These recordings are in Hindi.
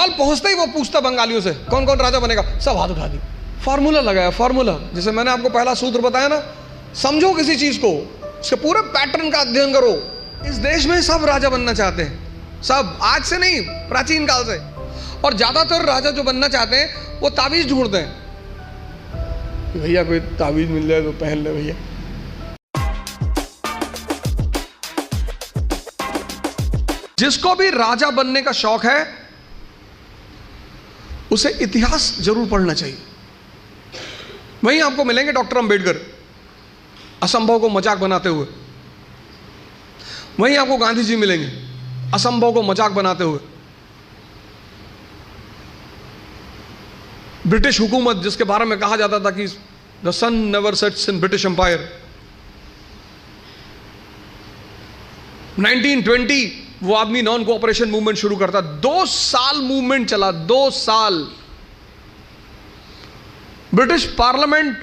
बंगाल पहुंचते ही वो पूछता बंगालियों से कौन कौन राजा बनेगा, सब हाथ उठा दी। फॉर्मूला लगाया, फॉर्मूला, जैसे मैंने आपको पहला सूत्र बताया ना, समझो किसी चीज को, उसके पूरे पैटर्न का अध्ययन करो। इस देश में सब राजा बनना चाहते हैं, सब, आज से नहीं, प्राचीन काल से। और ज्यादातर राजा जो बनना चाहते हैं वो ताबीज ढूंढते हैं, भैया कोई ताबीज मिल जाए तो पहन ले भैया। जिसको भी राजा बनने का शौक है उसे इतिहास जरूर पढ़ना चाहिए। वहीं आपको मिलेंगे डॉक्टर अंबेडकर असंभव को मजाक बनाते हुए, वहीं आपको गांधी जी मिलेंगे असंभव को मजाक बनाते हुए। ब्रिटिश हुकूमत जिसके बारे में कहा जाता था कि the sun never sets in British Empire, 1920 वो आदमी नॉन कोऑपरेशन मूवमेंट शुरू करता। 2 साल मूवमेंट चला, 2 साल। ब्रिटिश पार्लियामेंट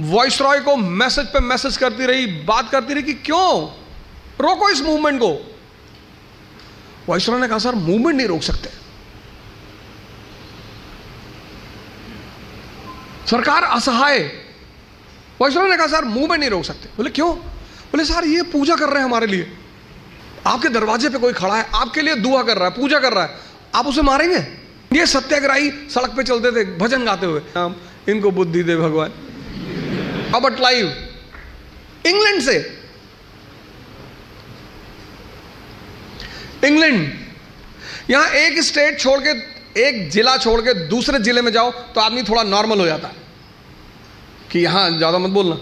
वॉइसरॉय को मैसेज पे मैसेज करती रही, बात करती रही कि क्यों रोको इस मूवमेंट को। वॉइसरॉय ने कहा सर मूवमेंट नहीं रोक सकते, सरकार असहाय। वॉइसरॉय ने कहा सर मूवमेंट नहीं रोक सकते। बोले क्यों? बोले सर ये पूजा कर रहे हैं हमारे लिए, आपके दरवाजे पे कोई खड़ा है, आपके लिए दुआ कर रहा है, पूजा कर रहा है, आप उसे मारेंगे? ये सत्याग्रही सड़क पे चलते थे भजन गाते हुए, इनको बुद्धि दे भगवान। रॉबर्ट क्लाइव इंग्लैंड से, इंग्लैंड, यहां एक स्टेट छोड़ के, एक जिला छोड़ के दूसरे जिले में जाओ तो आदमी थोड़ा नॉर्मल हो जाता है कि यहां ज्यादा मत बोलना।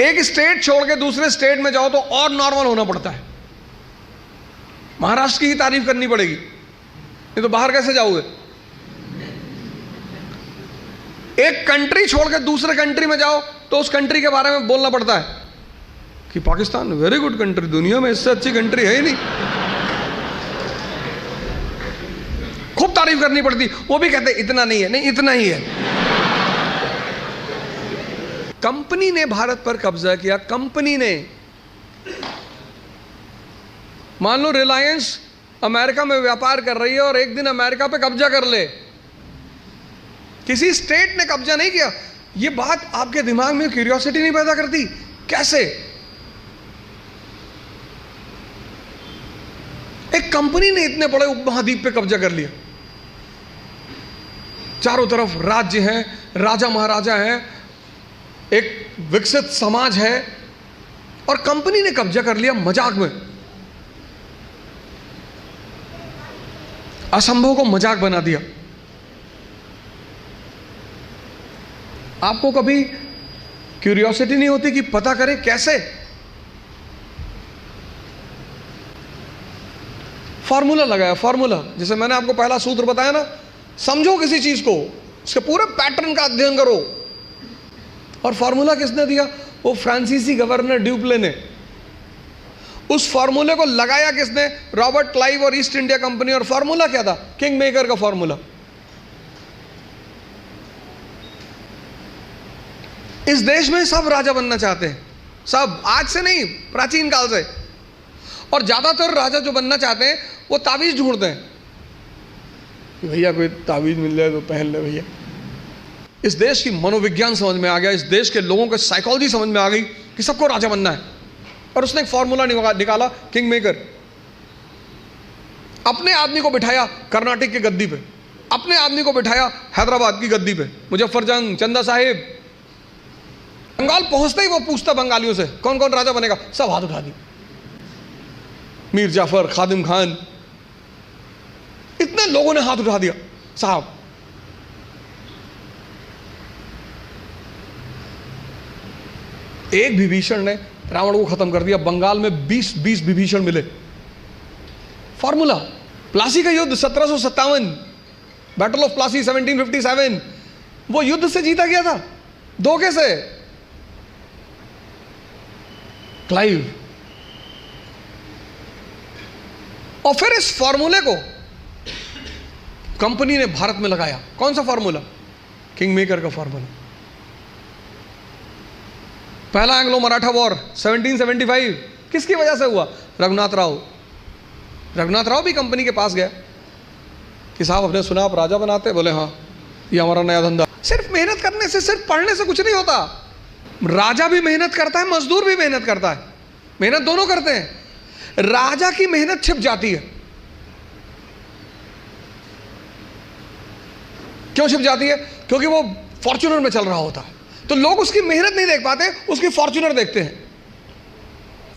एक स्टेट छोड़ के दूसरे स्टेट में जाओ तो और नॉर्मल होना पड़ता है। महाराष्ट्र की ही तारीफ करनी पड़ेगी, नहीं तो बाहर कैसे जाओगे। एक कंट्री छोड़ के दूसरे कंट्री में जाओ तो उस कंट्री के बारे में बोलना पड़ता है कि पाकिस्तान वेरी गुड कंट्री, दुनिया में इससे अच्छी कंट्री है ही नहीं। खूब तारीफ करनी पड़ती, वो भी कहते इतना नहीं है, नहीं इतना ही है। कंपनी ने भारत पर कब्जा किया, कंपनी ने। मान लो रिलायंस अमेरिका में व्यापार कर रही है और एक दिन अमेरिका पे कब्जा कर ले, किसी स्टेट ने कब्जा नहीं किया। ये बात आपके दिमाग में क्यूरियोसिटी नहीं पैदा करती? कैसे एक कंपनी ने इतने बड़े उपमहाद्वीप पे कब्जा कर लिया, चारों तरफ राज्य हैं, राजा महाराजा हैं, एक विकसित समाज है, और कंपनी ने कब्जा कर लिया मजाक में, असंभव को मजाक बना दिया। आपको कभी क्यूरियोसिटी नहीं होती कि पता करें कैसे? फॉर्मूला लगाया, फॉर्मूला, जैसे मैंने आपको पहला सूत्र बताया ना, समझो किसी चीज को, उसके पूरे पैटर्न का अध्ययन करो। और फॉर्मूला किसने दिया? वो फ्रांसीसी गवर्नर ड्यूप्ले ने। उस फॉर्मूले को लगाया किसने? रॉबर्ट क्लाइव और ईस्ट इंडिया कंपनी। और फॉर्मूला क्या था? किंग मेकर का फॉर्मूला। इस देश में सब राजा बनना चाहते हैं, सब, आज से नहीं, प्राचीन काल से। और ज्यादातर राजा जो बनना चाहते हैं वो ताबीज ढूंढते हैं, भैया कोई ताबीज मिल जाए तो पहन ले भैया। इस देश की मनोविज्ञान समझ में आ गया, इस देश के लोगों की साइकोलॉजी समझ में आ गई कि सबको राजा बनना है। और उसने एक फॉर्मूला निकाला, किंग मेकर। अपने आदमी को बिठाया कर्नाटक की गद्दी पे, अपने आदमी को बिठाया हैदराबाद की गद्दी पे, मुजफ्फरजंग, चंदा साहिब। बंगाल पहुंचते ही वो पूछता बंगालियों से कौन कौन राजा बनेगा, सब हाथ उठा दी। मीर जाफर, खादिम खान, इतने लोगों ने हाथ उठा दिया साहब। एक विभीषण ने रावण को खत्म कर दिया। बंगाल में 20 विभीषण मिले। फॉर्मूला, प्लासी का युद्ध 1757, बैटल ऑफ प्लासी 1757, वो युद्ध से जीता गया था, धोखे से। क्लाइव। और फिर इस फॉर्मूले को कंपनी ने भारत में लगाया। कौन सा फॉर्मूला? किंग मेकर का फॉर्मूला। पहला एंग्लो मराठा वॉर 1775 किसकी वजह से हुआ? रघुनाथ राव। रघुनाथ राव भी कंपनी के पास गया कि साहब आपने सुना आप राजा बनाते, बोले हाँ ये हमारा नया धंधा। सिर्फ मेहनत करने से, सिर्फ पढ़ने से कुछ नहीं होता। राजा भी मेहनत करता है, मजदूर भी मेहनत करता है, मेहनत दोनों करते हैं। राजा की मेहनत छिप जाती है। क्यों छिप जाती है? क्योंकि वो फॉर्च्यूनर में चल रहा होता है, तो लोग उसकी मेहनत नहीं देख पाते, उसकी फॉर्च्यूनर देखते हैं।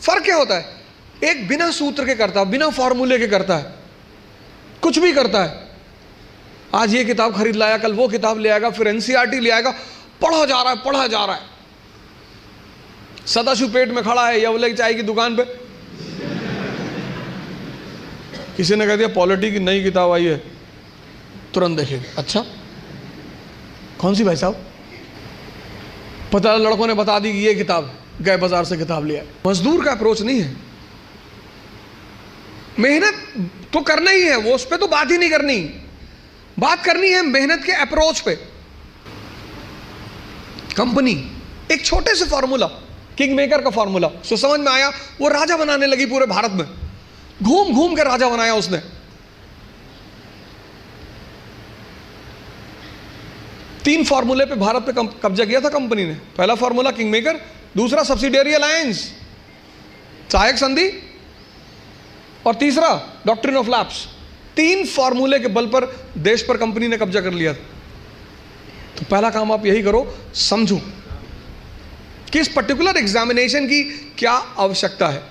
फर्क क्या होता है? एक बिना सूत्र के करता है, बिना फॉर्मूले के करता है, कुछ भी करता है। आज ये किताब खरीद लाया, कल वो किताब ले आएगा, फिर एनसीईआरटी ले आएगा, पढ़ा जा रहा है, पढ़ा जा रहा है। सदाशिव पेट में खड़ा है यवले चाय की दुकान पे, किसी ने कह दिया पॉलिटी की नई किताब आई है, तुरंत देखेगा, अच्छा कौन सी भाई साहब? पता लड़कों ने बता दी कि ये किताब, गए बाजार से किताब लिया। मजदूर का अप्रोच नहीं है। मेहनत तो करना ही है, वो उस पर तो बात ही नहीं करनी, बात करनी है मेहनत के अप्रोच पे। कंपनी एक छोटे से फॉर्मूला, किंग मेकर का फॉर्मूला, उसको समझ में आया, वो राजा बनाने लगी पूरे भारत में, घूम घूम के राजा बनाया उसने। तीन फॉर्मूले पे भारत पे कब्जा किया था कंपनी ने। पहला फॉर्मूला किंग मेकर, दूसरा सब्सिडियरी अलायंस, सहायक संधि, और तीसरा डॉक्ट्रिन ऑफ लैप्स। तीन फॉर्मूले के बल पर देश पर कंपनी ने कब्जा कर लिया। तो पहला काम आप यही करो, समझो कि इस पर्टिकुलर एग्जामिनेशन की क्या आवश्यकता है।